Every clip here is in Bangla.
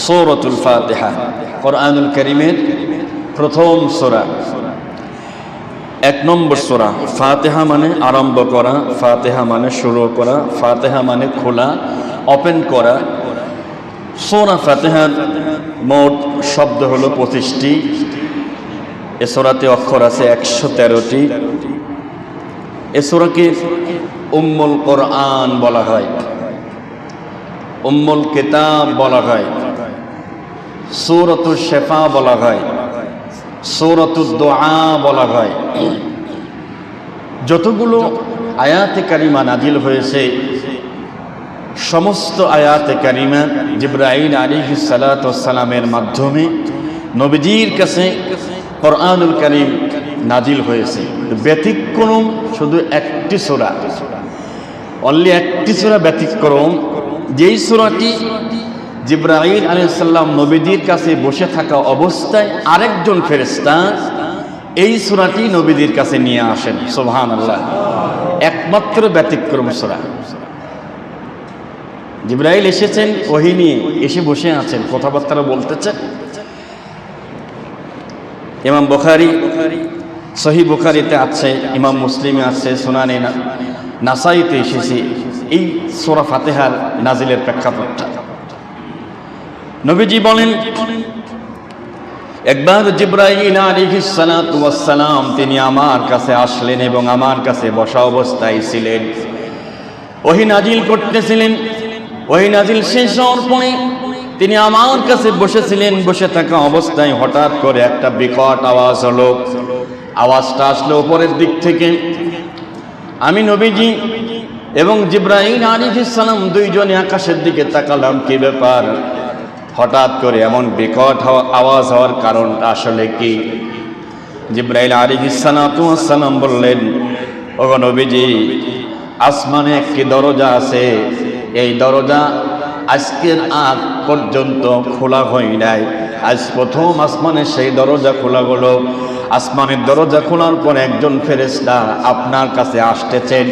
সূরাতুল ফাতিহা কোরআনুল কারীমের প্রথম সূরা, 1 নম্বর সূরা। ফাতিহা মানে আরম্ভ করা, ফাতিহা মানে শুরু করা, ফাতিহা মানে খোলা, ওপেন করা। সূরা ফাতিহার মোট শব্দ হলো 25টি। এ সূরাতে অক্ষর আছে 113টি। এ সূরাকে উম্মুল কোরআন বলা হয়, উম্মুল কিতাব বলা হয়, সূরাতুশ শিফা বলা হয়, সূরাতুদ দুআ বলা হয়। যতগুলো আয়াতে কারিমা নাজিল হয়েছে সমস্ত আয়াতে কারিমা জিবরাইল আলাইহিস সালাতু ওয়াস সালামের মাধ্যমে নবীজির কাছে কোরআনুল কারীম নাজিল হয়েছে। ব্যতিক্রম শুধু একটি সূরা, অনলি একটি সূরা ব্যতিক্রম, যেই সূরাটি জিবরাইল আলাইহিস সালাম নবীজির কাছে বসে থাকা অবস্থায় আরেকজন ফেরেশতা এই সূরাটি নবীজির কাছে নিয়ে আসেন। সুবহানাল্লাহ, একমাত্র ব্যতিক্রম সূরা। জিবরাইল এসেছেন ওহী নিয়ে, এসে বসে আছেন, কথাবার্তা বলতেছেন। ইমাম বুখারী সহিহ বুখারীতে আছে, ইমাম মুসলিমে আছে, সুনানে নাসাইতে এসেছে এই সূরা ফাতিহার নাজিলের প্রেক্ষাপটটা। নবীজি বলেন, একবার জিবরাইল আলাইহিস সালাতু ওয়াস সালাম তিনি আমার কাছে আসলেন এবং আমার কাছে বসা অবস্থায় ছিলেন, ওহী নাজিল করতেছিলেন। ওহী নাজিল শেষ হওয়ার পরে তিনি আমার কাছে বসেছিলেন। বসে থাকা অবস্থায় হঠাৎ করে একটা বিকট আওয়াজ হলো। আওয়াজটা আসলো উপরের দিক থেকে। আমি নবীজি এবং জিবরাইল আলাইহিস সালাম দুইজনে আকাশের দিকে তাকালাম, কি ব্যাপার, হঠাৎ করে এমন বিকট আওয়াজ হওয়ার কারণটা আসলে কি? জিবরাইল আলাইহিস সালাম বললেন, ওগো নবীজি, আসমানে একটি দরজা আছে, এই দরজা আজকের আগ পর্যন্ত খোলা হয় নাই, আজ প্রথম আসমানে সেই দরজা খোলা হলো। আসমানের দরজা খোলার পর একজন ফেরেশতা আপনার কাছে আসতেছেন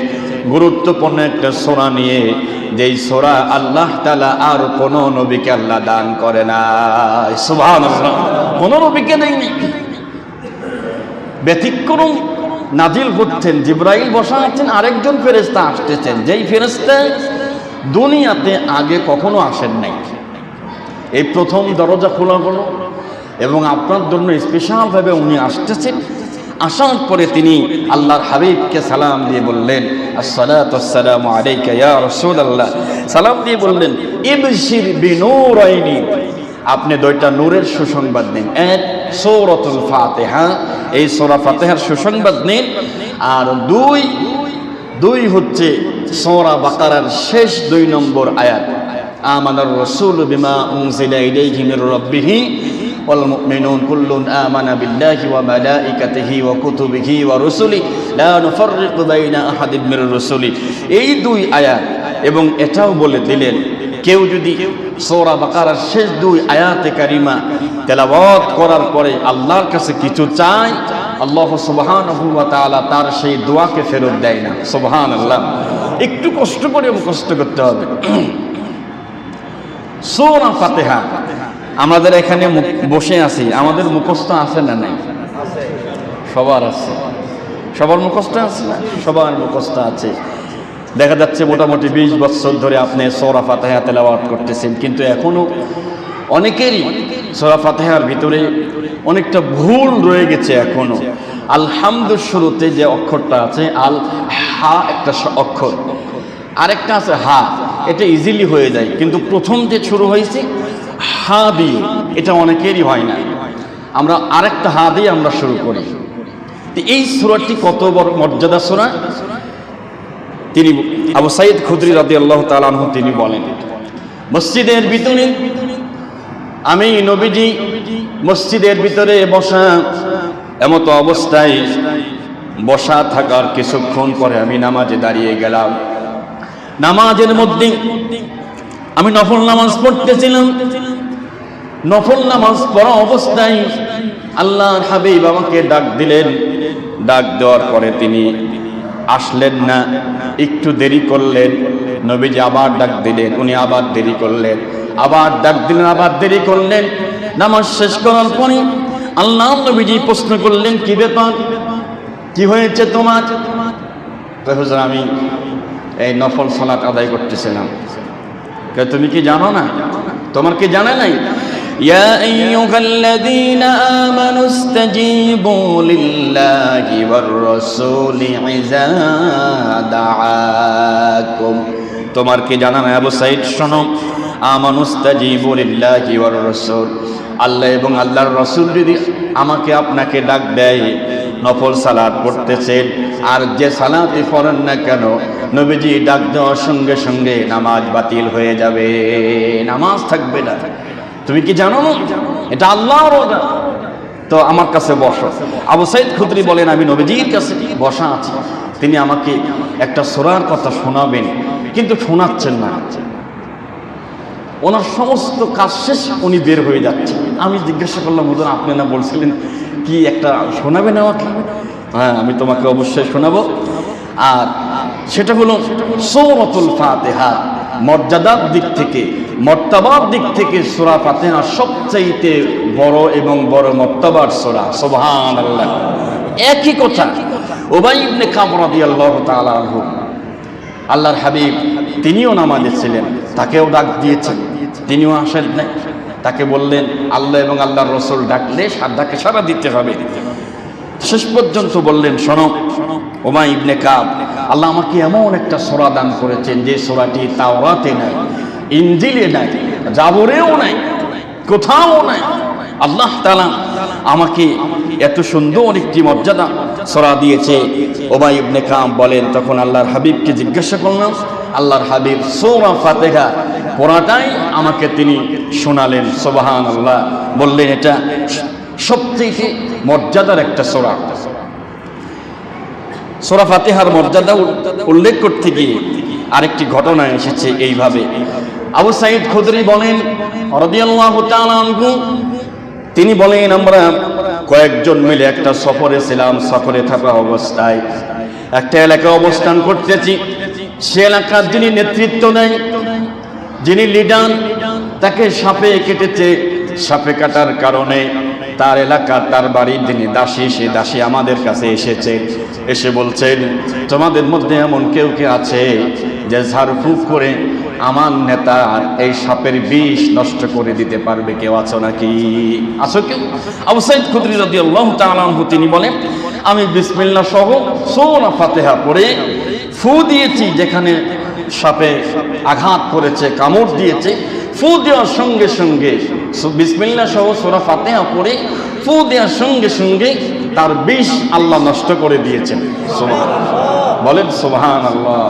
গুরুত্বপূর্ণ একটা সূরা নিয়ে, যেই সূরা আল্লাহ তাআলা আর কোন নবীকে আল্লাহ দান করে না। সুবহানাল্লাহ, কোন নবীকে দেয়নি। ব্যতিক্রম নাজিল করতেন, জিবরাইল বসা আছেন, আরেকজন ফেরেশতা আসতেছেন, যেই ফেরেশতা দুনিয়াতে আগে কখনো আসেন নাই। এই প্রথম দরজা খোলা হলো এবং আপনার জন্য স্পেশালভাবে উনি আসতেছেন। আসার পরে তিনি আল্লাহর হাবিবকে সালাম দিয়ে বললেন, আসসালাতু ওয়াসসালামু আলাইকা ইয়া রাসূলুল্লাহ। সালাম দিয়ে বললেন, ইবশির বিনূরাইনি, আপনি দুইটা নূরের সুসংবাদ দিন। এক, সূরাতুল ফাতিহা, এই সূরা ফাতিহার সুসংবাদ নিন। আর দুই হচ্ছে সূরা বাকারার শেষ 2 নম্বর আয়াত, আমানার রাসূলু বিমা উনজিলা ইলাইহি মির রাব্বিহি ওয়াল মুমিনুন কুল্লুন আমানা বিল্লাহি ওয়া মালাইকাতিহি ওয়া কুতুবিহি ওয়া রুসুলিহি লা নুফাররিকু বাইনা আহাদিন মির রুসুলি। এই 2 আয়াত। এবং এটাও বলে দিলেন, কেউ যদি সূরা বাকারার শেষ 2 আয়াতে কারিমা তেলাওয়াত করার পরে আল্লাহর কাছে কিছু চায়, আল্লাহ সুবহানাহু ওয়া তাআলা তার সেই দোয়াকে ফেরত দেয় না। সুবহানাল্লাহ, একটু কষ্ট করে মুখস্থ করতে হবে সূরা ফাতিহা। আমাদের এখানে বসে আছি, আমাদের মুখস্থ আছে না নাই? সবার আছে, সবার মুখস্থ আছে না? সবার মুখস্থ আছে। দেখা যাচ্ছে মোটামুটি 20 বছর ধরে আপনি সূরা ফাতিহা তেলাওয়াত করতেছেন, কিন্তু এখনো অনেকেরই সূরা ফাতিহার ভিতরে অনেকটা ভুল রয়ে গেছে এখনো। আলহামদুর শুরুতে যে অক্ষরটা আছে, আল হা একটা অক্ষর, আরেকটা আছে হা, এটা ইজিলি হয়ে যায়, কিন্তু প্রথম যে শুরু হয়েছে হা দিয়ে, এটা অনেকেরই হয় না। আমরা আরেকটা হা দিয়ে আমরা শুরু করি। এই সূরাটি কত বড় মর্যাদা সূরা, তিনি আবু সাঈদ খুদরি রাদিয়াল্লাহু তাআলা আনহু তিনি বলেন, মসজিদের ভিতরে আমি নবীজি মসজিদের ভিতরে বসা, এমতো অবস্থায় বসা থাকার কিছুক্ষণ পরে আমি নামাজে দাঁড়িয়ে গেলাম। নামাজের মধ্যে আমি নফল নামাজ পড়তেছিলাম। নফল নামাজ পড়া অবস্থায় আল্লাহর হাবিব আমাকে ডাক দিলেন। ডাক দেওয়ার পরে তিনি আসলেন না, একটু দেরি করলেন। নবীজি আবার ডাক দিলেন, উনি আবার দেরি করলেন। আবার ডাক দিলেন, আবার দেরি করলেন। নামাজ শেষ করার পরে আল্লাহ নবীজি প্রশ্ন করলেন, কি ব্যাপার, কি হয়েছে তোমার? হুজুর, আমি এই নফল সালাত আদায় করতেছিলাম। তুমি কি জানো না? তোমার কি জানা নাই? ইয়া আইয়ুহাল্লাযীনা আমানু ইসতাজীবু লিল্লাহি ওয়ার রাসূলি ইযা দাআকুম। তোমার কি জানা না? আবু সাঈদ শোনো, আমানু ইসতাজীবু লিল্লাহি ওয়ার রাসূল, আল্লাহ এবং আল্লাহর রাসূল যদি আমাকে আপনাকে ডাক দেয়, নফল সালাত পড়তেছেন, আর যে সালাতই পড়েন না কেন, নবীজি ডাক দেওয়ার সঙ্গে সঙ্গে নামাজ বাতিল হয়ে যাবে, নামাজ থাকবে না। তুমি কি জানো না? এটা আল্লাহর ওয়াদা। তো আমার কাছে বসো। আবু সাঈদ খুদরি বলেন, আমি নবীজির কাছে বসা আছি, তিনি আমাকে একটা সূরার কথা শোনাবেন, কিন্তু শোনাচ্ছেন না। ওনার সমস্ত কাজ শেষ, উনি বের হয়ে যাচ্ছেন। আমি জিজ্ঞাসা করলাম, হুজুর আপনি না বলছিলেন কি একটা শোনাবেন আমাকে? হ্যাঁ, আমি তোমাকে অবশ্যই শোনাবো। আর সেটা হলো সূরাতুল ফাতিহা। মর্যাদার দিক থেকে, মর্তবার দিক থেকে সূরা ফাতিহা সবচাইতে বড় এবং বড় মর্তবার সূরা। সুবহানাল্লাহ। একই কথা উবাই ইবনে কাব রাদিয়াল্লাহু তাআলা আনহু, আল্লাহর হাবিব, তিনিও নামাজে ছিলেন, তাকেও ডাক দিয়েছেন, তিনিও আসেন নাই। তাকে বললেন, আল্লাহ এবং আল্লাহর রাসূল ডাকলে ডাকে সাড়া দিতে হবে। শেষ পর্যন্ত বললেন, শোনো উমাই ইবনে কাব, আল্লাহ আমাকে এমন একটা সূরা দান করেছেন যে সূরাটি তাওরাতে নাই, ইনজিলে নাই, জাবুরেও নাই, কোথাও নাই। আল্লাহ তাআলা আমাকে এত সুন্দর একটি মর্যাদা সূরা দিয়েছে। উমাই ইবনে কাব বলেন, তখন আল্লাহর হাবিবকে জিজ্ঞাসা করলাম, আল্লাহর হাবিব সূরা ফাতিহা পুরাটাই আমাকে তিনি শোনালেন। সুবহানাল্লাহ। বললেন, এটা সবচেয়ে মর্যাদার একটা সূরা। সূরা ফাতিহার মর্যাদা উল্লেখ করতে গিয়ে আরেকটি ঘটনা এসেছে এইভাবে। আবু সাঈদ খুদরি বলেন রাদিয়াল্লাহু তাআলা আনহু, তিনি বলেন, আমরা কয়েকজন মিলে একটা সফরে ছিলাম। সফরে থাকা অবস্থায় একটা এলাকায় অবস্থান করতেছি। সে এলাকার যিনি নেতৃত্ব দেন, যিনি লিডার, তাকে সাপে কেটেছে। সাপে কাটার কারণে তার এলাকা, তার বাড়ির যিনি দাসী, সে দাসী আমাদের কাছে এসেছে। এসে বলছেন, তোমাদের মধ্যে এমন কেউ কে আছে যে ঝাড়ফুঁক করে আমার নেতা এই সাপের বিষ নষ্ট করে দিতে পারবে? কেউ আছো নাকি? আছো কেউ? আবু সাঈদ খুদরি রাদিয়াল্লাহু তাআলা আনহু তিনি বলেন, আমি বিসমিল্লাহ সহ সূরা ফাতিহা পড়ে ফু দিয়েছি, যেখানে সাপে আঘাত করেছে, কামড় দিয়েছে, ফু দেওয়ার সঙ্গে সঙ্গে, বিসমিল্লাহ সহ সূরা ফাতিহা পড়ে ফু দেওয়ার সঙ্গে সঙ্গে তার বিষ আল্লাহ নষ্ট করে দিয়েছেন। সুবহানাল্লাহ। বলেন সুবহানাল্লাহ।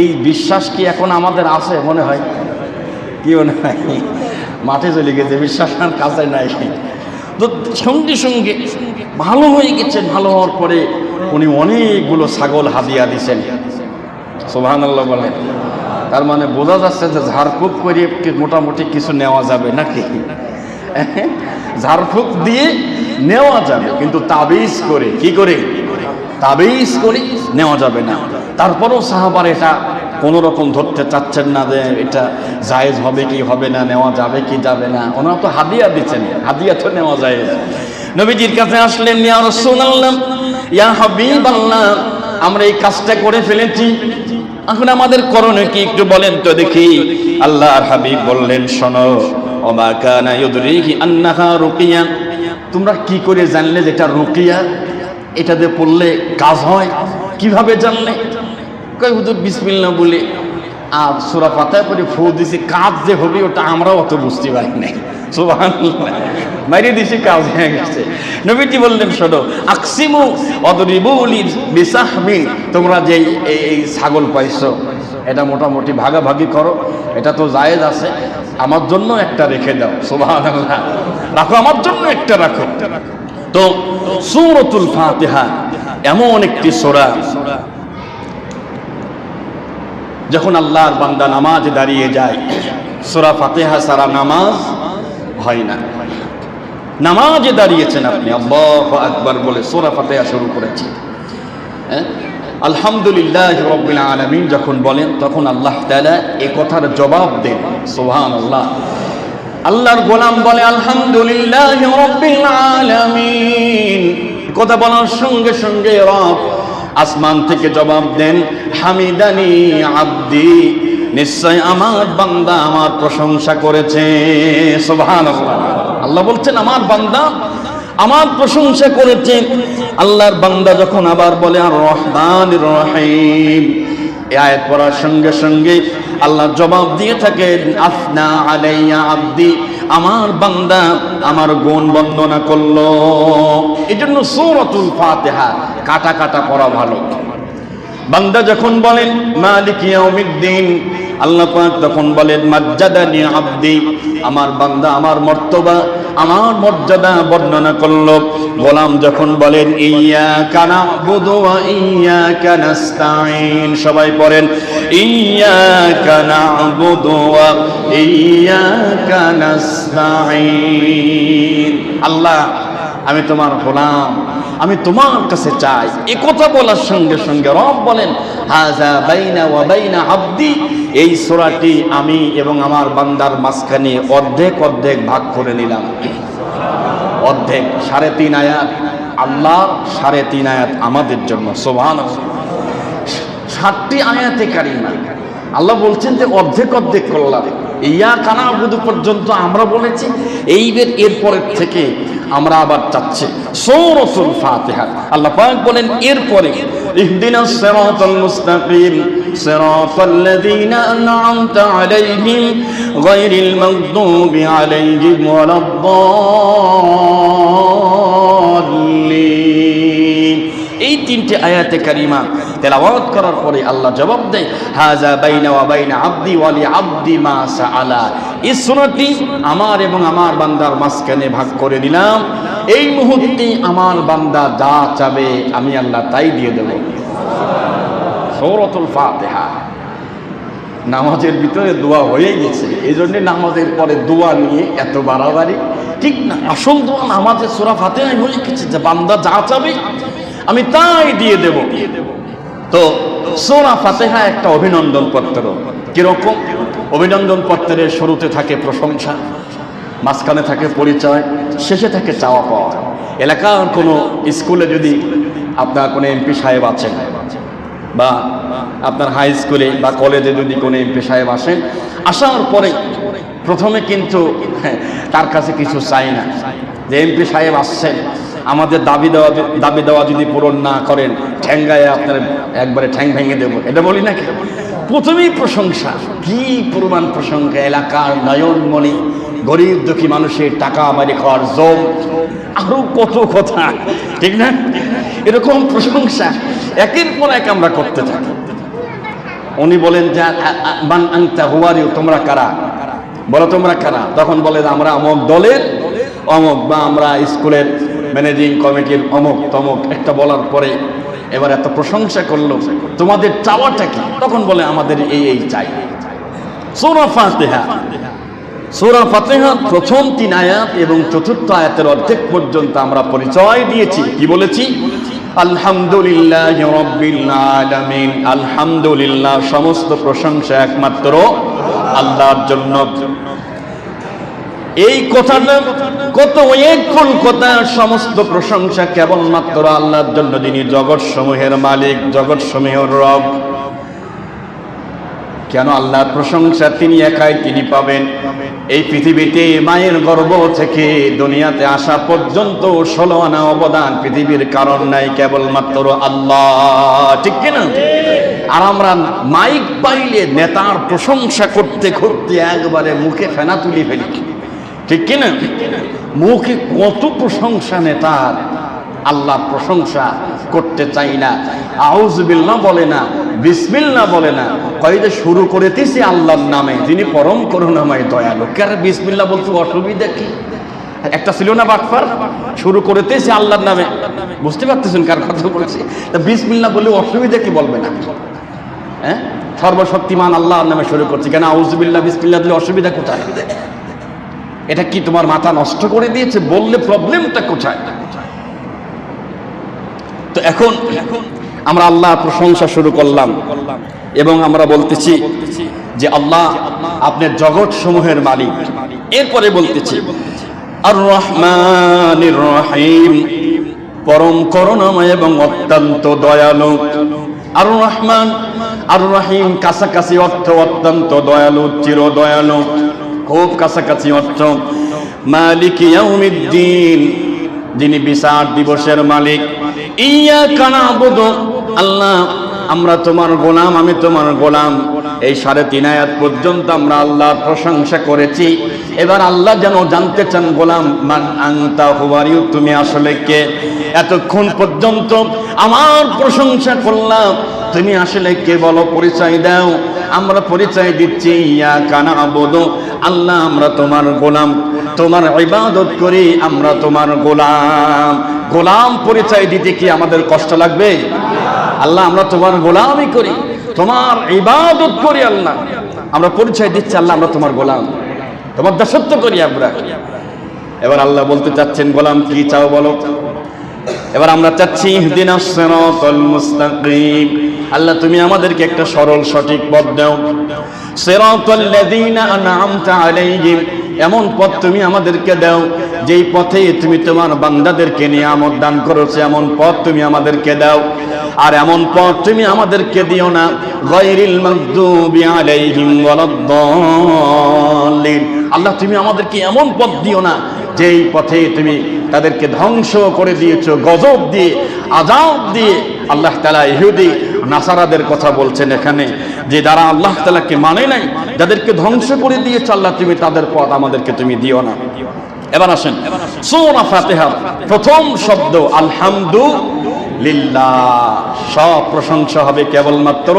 এই বিশ্বাস কি এখন আমাদের আছে? মনে হয় কি মনে হয়? মাঠে চলে গেছে, বিশ্বাস আর কাছে নাই। তো সঙ্গে সঙ্গে ভালো হয়ে গেছেন। ভালো হওয়ার পরে উনি অনেকগুলো ছাগল হাদিয়া দিয়েছেন। সুবহানাল্লাহ বলেন। তার মানে বোঝা যাচ্ছে যে ঝাড়ফুঁক করে মোটামুটি কিছু নেওয়া যাবে নাকি? ঝাড়ফুঁক দিয়ে নেওয়া যাবে, কিন্তু তাবিজ করে, কি করে? তাবিজ করে নেওয়া যাবে না। তারপরেও সাহাবার এটা কোনো রকম ধরতে চাচ্ছেন না যে এটা জায়েজ হবে কি হবে না, নেওয়া যাবে কি যাবে না। ওনারা তো হাদিয়া দিচ্ছেন, হাদিয়া তো নেওয়া যায়। নবীজির কাছে আসলেন, ইয়া রাসূলুল্লাহ, ইয়া হাবিবাল্লাহ, আমরা এই কাজটা করে ফেলেছি, এখন আমাদের করণীয় কি একটু বলেন তো দেখি। আল্লাহর হাবিব বললেন, শোনো, ওমা কানা ইউদরিহি আন্নাহা রুকিয়া, তোমরা কি করে জানলে যে এটা রুকিয়া, এটা দিয়ে পড়লে কাজ হয়? কিভাবে জানলে? কই হুজুর বিসমিল্লাহ বলে আর সূরা ফাতিহা পড়ে ফু দিছি, কাজ যে হবে ওটা আমরাও অত বুঝতে পারি নাই। সুবহানাল্লাহ। মাইরে দিছি, কাজ হয়ে গেছে। নবীজি বললেন, শোনো, আকসিমু অদরিবু বিসাহমিন, তোমরা যে এই ছাগল পাইছো এটা মোটামুটি ভাগাভাগি করো, এটা তো জায়েজ আছে, আমার জন্য একটা রেখে দাও। সুবহানাল্লাহ। রাখো, আমার জন্য একটা রাখো। তো সূরাতুল ফাতিহা এমন একটি সূরা, যখন আল্লাহর বান্দা নামাজে দাঁড়িয়ে যায়, সূরা ফাতিহা ছাড়া নামাজ হয় না। নামাজে দাঁড়িয়েছেন আপনি, আল্লাহু আকবার বলে সূরা ফাতিহা শুরু করেছেন, আলহামদুলিল্লাহ রাব্বিল আলামিন যখন বলেন তখন আল্লাহ তাআলা এই কথার জবাব দেন। সুবহানাল্লাহ। আল্লাহর গোলাম বলে আলহামদুলিল্লাহ রাব্বিল আলামিন, কথা বলার সঙ্গে সঙ্গে রব আসমান থেকে জবাব দেন হামিদানি আব্দি, নিশ্চয় আমার বান্দা আমার প্রশংসা করেছে। সুবহানাল্লাহ। আল্লাহ বলছেন আমার বান্দা আমার প্রশংসা করেছে। আল্লাহর বান্দা যখন আবার বলে আর রহমানির রহিম, এই আয়াত পড়ার সঙ্গে সঙ্গে আল্লাহ জবাব দিয়ে থাকেন আফনা আলাইয়া আব্দি, আমার বান্দা আমার গুণ বন্দনা করলো। এজন্য সূরাতুল ফাতিহা কাটা কাটা পড়া ভালো। বান্দা যখন বলেন মালিক ইয়াউমিদ্দিন, আল্লাহ পাক তখন বলেন মাজ্জাদানি আব্দি, আমার বান্দা আমার মর্তবা আমার মর্যাদা বর্ণনা করলো। গোলাম যখন বলেন ইয়্যাকা না'বুদু ওয়া ইয়্যাকা নাস্তাঈন, সবাই পড়েন ইয়্যাকা না'বুদু ওয়া ইয়্যাকা নাস্তাঈন। আল্লাহ আমি তোমার গোলাম, আমি তোমার কাছে চাই। এই কথা বলার সঙ্গে সঙ্গে রব বলেন হাযা বাইনা ওয়া বাইনা আব্দি, এই সূরাটি আমি এবং আমার বান্দার মাঝখানে অর্ধেক অর্ধেক ভাগ করে নিলাম। অর্ধেক 3.5 আয়াত আল্লাহ, 3.5 আয়াত আমাদের জন্য। সুবহানাল্লাহ। 7টি আয়াতে কারিমা আল্লাহ বলছেন যে অর্ধেক অর্ধেক করলাম। ইয়্যাকা না'বুদু পর্যন্ত আমরা বলেছি, এইবার এরপরের থেকে আমরা আবার চাচ্ছি সূরাতুল ফাতিহা। আল্লাহ পাক বলেন এরপরে ইহদিনাস সিরাতাল মুস্তাকিম সিরাতাল্লাযীনা আন'আমতা আলাইহিম গায়রিল মাগদুবি আলাইহিম ওয়ালাদ-দাল্লিন। এই 3টি আয়াতে কারিমা তেলাওয়াত করার পরে আল্লাহ জবাব দেয় হাযা বাইনা ওয়া বাইনা আব্দি ওয়া লি আব্দি মা সাআলা। এই সূরাটি আমার এবং আমার বান্দার মাঝখানে ভাগ করে দিলাম। এই মুহূর্তে আমার বান্দা যা চাবে আমি আল্লাহ তাই দিয়ে দেব। সূরাতুল ফাতিহা। নামাজের ভিতরে দোয়া হয়ে গেছে, এই জন্য নামাজের পরে দোয়া নিয়ে এত বাড়াবাড়ি ঠিক না। আসল দোয়া নামাজের সূরা ফাতিহায় হয়ে গেছে যে বান্দা যা চাবে আমি তাই দিয়ে দেব। তো সূরা ফাতিহা একটা অভিনন্দন পত্র। কিরকম? অভিনন্দন পত্রের শুরুতে থাকে প্রশংসা, মাঝখানে থাকে পরিচয়, শেষে থাকে চাওয়া পাওয়া। এলাকার কোনো স্কুলে যদি আপনার কোনো এমপি সাহেব আছেন বা আপনার হাই স্কুলে বা কলেজে যদি কোনো এমপি সাহেব আসেন, আসার পরে প্রথমে কিন্তু তার কাছে কিছু চাই না যে এমপি সাহেব আসছেন আমাদের দাবি দেওয়া যদি পূরণ না করেন ঠ্যাঙ্গায় আপনার একবারে ঠ্যাং ভেঙে দেব, এটা বলি নাকি? প্রথমেই প্রশংসা, কি পরিমাণ প্রশংসা! এলাকার নয়নমণি, গরিব দুঃখী মানুষের টাকা মারি খাওয়ার জম, আরো কত কথা, ঠিক না? এরকম প্রশংসা একের পর এক আমরা করতে থাকি। উনি বলেন যে মান আনতা হুয়ারি, তোমরা কারা? বলো তোমরা কারা? তখন বলে আমরা অমুক দলের অমুক, বা আমরা স্কুলের ম্যানেজিং কমিটির অমুক তমুক, একটা বলার পরে এবার এত প্রশংসা করলো, তোমাদের চাওয়াটা কি? তখন বলে আমাদের এই এই চাই। সূরা ফাতিহা, সূরা ফাতিহা প্রথম 3 আয়াত এবং 4র্থ আয়াতের অর্ধেক পর্যন্ত আমরা পরিচয় দিয়েছি। কি বলেছি? আলহামদুলিল্লাহি রাব্বিল আলামিন। আলহামদুলিল্লাহ, সমস্ত প্রশংসা একমাত্র আল্লাহর জন্য। এই কথাটা কত অনেকক্ষণ কথা, সমস্ত প্রশংসা কেবলমাত্র আল্লাহর জন্য, যিনি জগৎ সমূহের মালিক, জগৎ সমূহের রব। কেন আল্লাহর প্রশংসা তিনি একাই তিনি পাবেন। এই পৃথিবীতে মায়ের গর্ভ থেকে দুনিয়াতে আসা পর্যন্ত 16 আনা অবদান পৃথিবীর কারণ নাই, কেবলমাত্র আল্লাহ, ঠিক কিনা? আর আমরা মাইক পাইলে নেতার প্রশংসা করতে করতে একবারে মুখে ফেনা তুলে ফেলি, ঠিক কিনা? মুখে কত প্রশংসা নেতার, আল্লাহর প্রশংসা করতে চাই না। আউযুবিল্লাহ বলে না, বিসমিল্লাহ বলে না, কয় যে শুরু করেতেছি আল্লাহর নামে, যিনি পরম করুণাময় দয়ালু। কার বিসমিল্লাহ বলতে অসুবিধা কি? একটা ছিল না বাটফার, শুরু করেতেছি আল্লাহর নামে। বুঝতে পারতেছেন কার কথা বলছি? বিসমিল্লাহ বলে অসুবিধা কি? বলবে না, হ্যাঁ? সর্বশক্তিমান আল্লাহর নামে শুরু করছি, কেন আউযুবিল্লাহ বিসমিল্লাহ দিলে অসুবিধা কোথায়? এটা কি তোমার মাথা নষ্ট করে দিয়েছে? বললে প্রবলেমটা কোথায়? তো এখন আমরা আল্লাহ প্রশংসা শুরু করলাম এবং আমরা বলতেছি যে আল্লাহ আপনি জগৎ সমূহের মালিক। এরপরে বলতেছি আর রহমানির রহিম, পরম করুণাময় এবং অত্যন্ত দয়ালু। আর রহমান আর রহিম কাছাকাছি অর্থ, অত্যন্ত দয়ালু, চির দয়ালু, খুব কাছাকাছি অর্থ। মালিক ইয়াউমিদ্দিন, যিনি বিচার দিবসের মালিক। ইয়াকা না'বুদু, আল্লাহ আমরা তোমার গোলাম, আমি তোমার গোলাম। এই 3.5 আয়াত পর্যন্ত আমরা আল্লাহর প্রশংসা করেছি। এবার আল্লাহ যেন জানতে চান, গোলাম মান আনতা, হুয়ারিউ, তুমি আসলে কে? এতক্ষণ পর্যন্ত আমার প্রশংসা করলাম, তুমি আসলে কে বলো, পরিচয় দাও। আমরা পরিচয় দিচ্ছি, ইয়াকা না'বুদু, আল্লাহ আমরা তোমার গোলাম, তোমার ইবাদত করি, আমরা তোমার গোলাম। গোলাম পরিচয় দিতে কি আমাদের কষ্ট লাগবে? আল্লাহ আমরা তোমার গোলামই করি, তোমার ইবাদত করি। আল্লাহ আমরা পরিচয় দিচ্ছি, আল্লাহ আমরা তোমার গোলাম, তোমার দাসত্ব করি আমরা। এবার আল্লাহ বলতে চাচ্ছেন, গোলাম কি চাও বলো? এবার আমরা চাচ্ছি ইহদিনাস সিরাতাল মুস্তাকিম, আল্লাহ তুমি আমাদেরকে একটা সরল সঠিক পথ দাও। সিরাতাল লাযিনা আন'আমতা আলাইহিম, এমন পথ তুমি আমাদেরকে দাও যেই পথে তুমি তোমার বান্দাদেরকে নিয়ামত দান করেছো, এমন পথ তুমি আমাদেরকে দাও। আর এমন পথ তুমি আমাদেরকে দিও না গায়রিল মাগদুবি আলাইহিম ওয়ালাদ-দাল্লিন, আল্লাহ তুমি আমাদেরকে এমন পথ দিও না যেই পথে তুমি তাদেরকে ধ্বংস করে দিয়েছো গজব দিয়ে, আযাব দিয়ে। আল্লাহ তাআলা ইহুদি নাসারাদের কথা বলছেন এখানে, যে যারা আল্লাহ তাআলাকে মানে নাই, যাদেরকে ধ্বংস করে দিয়েছো, আল্লাহ তুমি তাদের পথ আমাদেরকে তুমি দিও না। এবার আসেন সূরা ফাতিহার প্রথম শব্দ আলহামদুলিল্লাহ। সব প্রশংসা হবে কেবলমাত্র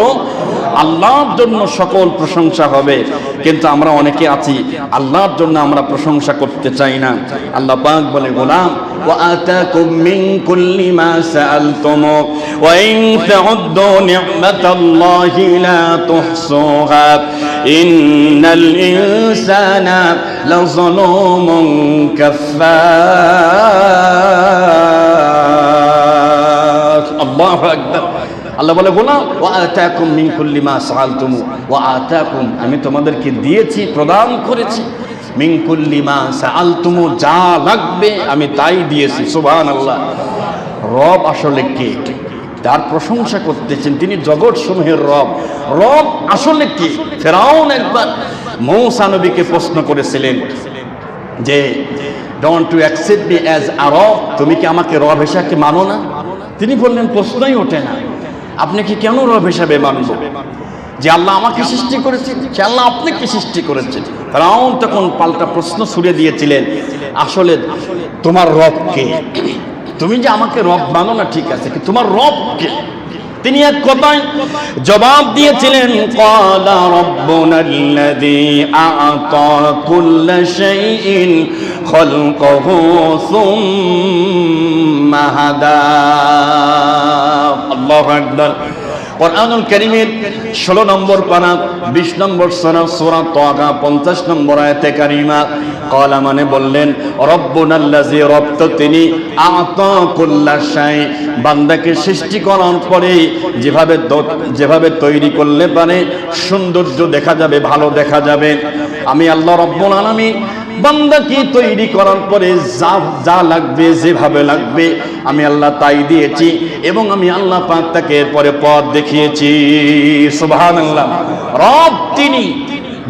আল্লাহর জন্য, সকল প্রশংসা হবে। কিন্তু আমরা অনেকে আছি আল্লাহর জন্য আমরা প্রশংসা করতে চাই না। আল্লাহ পাক বলে, গোলাম ওয়া আতাকুম মিন কুল্লি মা সাআলতুমু ওয়া ইন তাউদ্দু নি'মাতাল্লাহি লা তুহসুহা ইন্নাল ইনসানা লাযালুমুন কাফফার। আল্লাহু আকবার। আল্লাহ বলে, গোলাম ওয়া আতাকুম মিন কুল্লি মা সাআলতুমু, ওয়া আতাকুম আমি তোমাদেরকে দিয়েছি, প্রদান করেছি, মিন কুল্লি মা সাআলতুমু যা লাগবে আমি তাই দিয়েছি। সুবহানাল্লাহ। রব আসলে কে? তার প্রশংসা করতেছেন, তিনি জগৎ সমূহের রব। রব আসলে কে? ফেরাউন একবার মূসা নবীকে প্রশ্ন করেছিলেন যে don't you accept me as a রব, তুমি কি আমাকে রব হিসেবে মানো না? তিনি বললেন, প্রশ্নই ওঠে না, আপনি কি কেন রব হিসাবে মানব? যে আল্লাহ আমাকে সৃষ্টি করেছেন, সে আল্লাহ আপনাকে সৃষ্টি করেছেন। ফেরাউন তখন পাল্টা প্রশ্ন ছুড়ে দিয়েছিলেন, আসলে তোমার রব কে? তুমি যে আমাকে রব মানো না ঠিক আছে, কি তোমার রব কে? তিনি এক কথায় জবাব দিয়েছিলেন, ক্বালা রাব্বুনাল্লাযী আ'তা কুল্লা শাইইন খালকাহু সুম্মা হাদা। আল্লাহু আকবার। কুরআনুল কারীমের 16 নম্বর পারা 20 নম্বর সূরা তাহা 50 নম্বর আয়াতে কারিমা, ক্বালা মানে বললেন, রব্বুনাল্লাযী, রব তো তিনি, আ'তা কুল্লা শাই, বান্দাকে সৃষ্টি করার পরে যেভাবে তৈরি করলে পারে সৌন্দর্য দেখা যাবে, ভালো দেখা যাবে। আমি আল্লাহ রব্বুল আলামিন বান্দাকে তৈরি করার পরে যা লাগবে, যেভাবে লাগবে আমি আল্লাহ তাই দিয়েছি, এবং আমি আল্লাহ পাক তাকে এরপরে পথ দেখিয়েছি। সুবহানাল্লাহ। রব তিনি,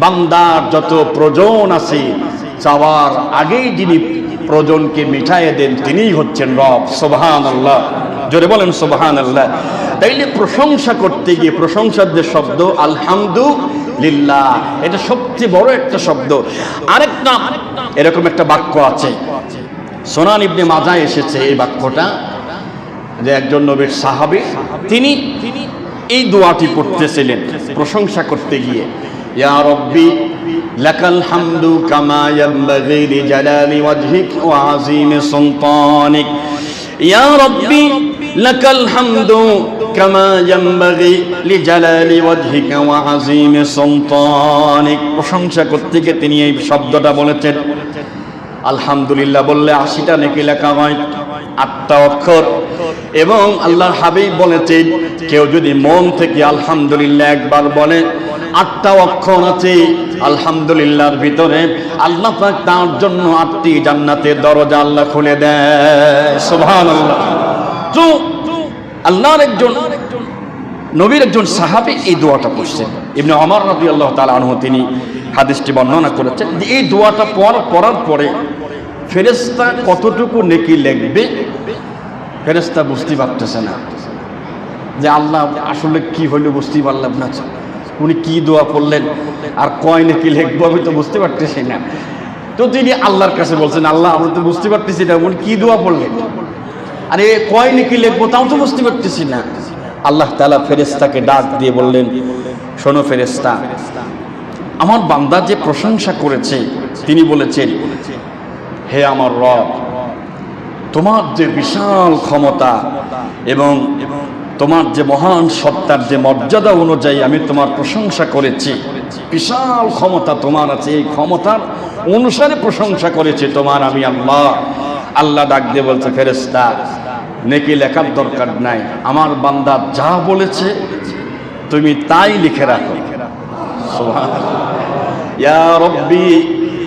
বান্দার যত প্রয়োজন আছে চাওয়ার আগেই যিনি প্রয়োজনকে মিটাইয়ে দেন তিনিই হচ্ছেন রব। সুবহানাল্লাহ। জোরে বলেন সুবহানাল্লাহ। তাইলে প্রশংসা করতে গিয়ে প্রশংসার যে শব্দ আলহামদুলিল্লাহ, এটা সবচেয়ে বড় একটা শব্দ। আরেকটা এরকম একটা বাক্য আছে, সুনান ইবনে মাজাহ এসেছে এই বাক্যটা, যে একজন নবীর সাহাবী তিনি এই দোয়াটি পড়তেছিলেন প্রশংসা করতে গিয়ে, ইয়া রব্বি লাকাল হামদু কামা ইয়ানবাগি লিজালালি ওয়াজহিক ওয়া আযীমি সুলতানিক। ইয়া রব্বি লাকাল হামদু কামা ইয়ানবাগি লিজালালি ওয়াজহিকা ওয়া আযীমি সুলতানিক। প্রশংসা করতে গিয়ে তিনি এই শব্দটা বলেছেন। আলহামদুলিল্লাহ বললে 80টা নেকি লেখা হয়, 8টা অক্ষর। এবং আল্লাহর হাবিব বলেছেন কেউ যদি মন থেকে আলহামদুলিল্লাহ একবার বলে, 8টা অক্ষর আছে আলহামদুলিল্লাহর ভিতরে, আল্লাহ পাক তার জন্য 8টি জান্নাতের দরজা আল্লাহ খুলে দেয়। সুবহানাল্লাহ। তো আল্লাহর একজন নবীর একজন সাহাবী এই দোয়াটা পড়ছেন, ইবনে ওমর রাদিয়াল্লাহু তাআলা আনহু, তিনি হাদিসটি বর্ণনা করেছেন যে এই দোয়াটা পড়ার পরে ফেরেশতা কতটুকু নেকি লিখবে ফেরেশতা বুঝতে পারতেছে না, যে আল্লাহ আসলে কি হইলো বুঝতেই পারলাম না, উনি কি দোয়া পড়লেন আর কয় নেকি লিখবো আমি তো বুঝতে পারতেছি না। তো তিনি আল্লাহর কাছে বলছেন, আল্লাহ আমি তো বুঝতে পারতেছি না উনি কি দোয়া পড়লেন, আরে কয় নেকি লিখবো তাও তো বুঝতে পারতেছি না। আল্লাহ তাআলা ফেরেশতাকে ডাক দিয়ে বললেন, শোনো ফেরেশতা, আমার বান্দা যে প্রশংসা করেছে, তিনি বলেছেন, হে আমার রব, তোমার যে বিশাল ক্ষমতা এবং তোমার যে মহান সত্তার যে মর্যাদা অনুযায়ী আমি তোমার প্রশংসা করেছি, বিশাল ক্ষমতা তোমার আছে, এই ক্ষমতার অনুসারে প্রশংসা করেছি তোমার আমি আল্লাহ। আল্লাহ ডাক দিয়ে বলছে, ফেরেশতা নেকি লেখার দরকার নাই, আমার বান্দা যা বলেছে তুমি তাই লিখে রাখো। সুবহানাল্লাহ। ইয়া রব্বি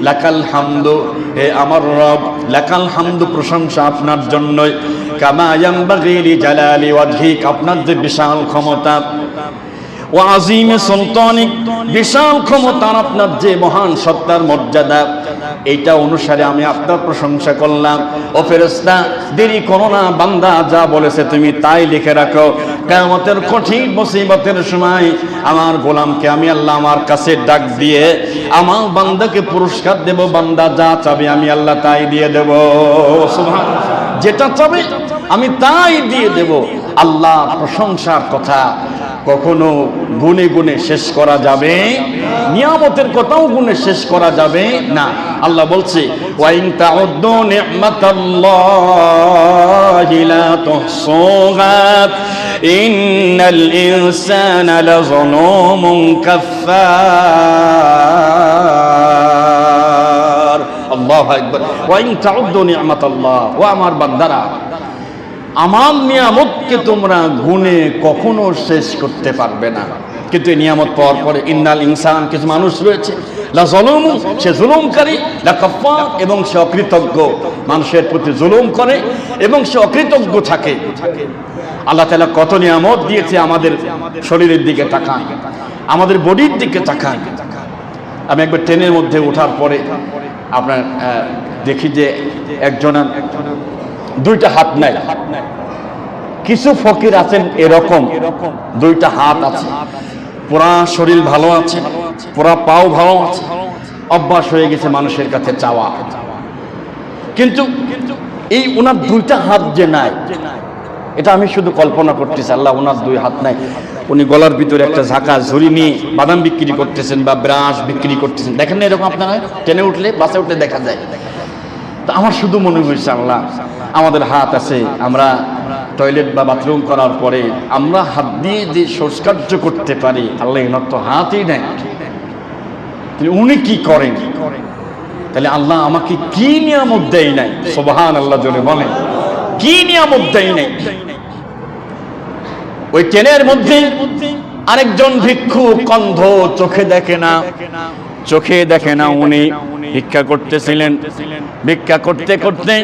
লাকাল হামদু, হে আমার রব, লাকাল হামদু, প্রশংসা আপনার জন্যই, কামা ইয়ানবাগি লিজালালি ওয়াজহিক, আপনার যে বিশাল ক্ষমতা, ওয়া আযীমি সুলতানিক, বিশাল ক্ষমতার আপনার যে মহান সত্তার মর্যাদা, এইটা অনুসারে আমি আপনার প্রশংসা করলাম। ও ফেরেশতা দেরি করো না, বান্দা যা বলেছে তুমি তাই লিখে রাখো। কিয়ামতের কঠিন মুসিবতের সময় আমার গোলামকে আমি আল্লাহ আমার কাছে ডাক দিয়ে আমার বান্দাকে পুরস্কার দেব, বান্দা যা চাবে আমি আল্লাহ তাই দিয়ে দেব। সুবহানাল্লাহ। যেটা চাবে আমি তাই দিয়ে দেব। আল্লাহ প্রশংসার কথা কখনো গুনে গুনে শেষ করা যাবে, নিয়ামতের কথাও গুনে শেষ করা যাবে না। আল্লাহ বলছে, ওয়া ইন তাউদ্দু নি'মাতাল্লাহি লা তুহসুহা ইন্নাল ইনসানা লাযালুমুন কাফফার। আল্লাহু আকবার। ওয়া ইন তাউদ্দু নি'মাতাল্লাহ, ও আমার বান্দারা, আমার নিয়ামতকে তোমরা গুণে কখনো শেষ করতে পারবে না। কিন্তু এই নিয়ামত পাওয়ার পরে ইন্নাল ইনসান, কিছু মানুষ রয়েছে, লা যালুম, সে জুলুমকারী, লা কাফফার, এবং সে অকৃতজ্ঞ, মানুষের প্রতি জুলুম করে এবং সে অকৃতজ্ঞ থাকে। আল্লাহ তাআলা কত নিয়ামত দিয়েছে আমাদের শরীরের দিকে তাকান, আমাদের বডির দিকে তাকান। আমি একবার ট্রেনের মধ্যে ওঠার পরে আপনার দেখি যে একজনের 2টা হাত নাই, কিছু ফকির আছেন এরকম 2টা হাত আছে, পুরা শরীর ভালো আছে, পুরা পাও ভালো আছে, অভ্যাস হয়ে গেছে মানুষের কাছে চাওয়া। কিন্তু এই ওনার 2টা হাত যে নাই, এটা আমি শুধু কল্পনা করতেছি। আল্লাহ ওনার 2 হাত নাই, উনি গলার ভিতরে একটা ঝাঁকা ঝুড়ি নিয়ে বাদাম বিক্রি করতেছেন বা ব্রাশ বিক্রি করতেছেন। দেখেন না এরকম আপনারা ট্রেনে উঠলে, বাসে উঠলে দেখা যায়। তো আমার শুধু মনে হয়েছে, আল্লাহ আমাদের হাত আছে, আমরা টয়লেট বা বাথরুম করার পরে আমরা হাত দিয়ে যে শৌচকার্য করতে পারি, আল্লাহ এনার তো হাতই নেই, উনি কি করেন? তাহলে আল্লাহ আমাকে কি নিয়ামত দেয় নাই? সুবহানাল্লাহ জোরে বলেন, কি নিয়ামত দেয় নাই? ওই ট্রেনের মধ্যে আরেকজন ভিক্ষুক, অন্ধ, চোখে দেখে না, উনি ভিক্ষা করতেছিলেন। ভিক্ষা করতে করতে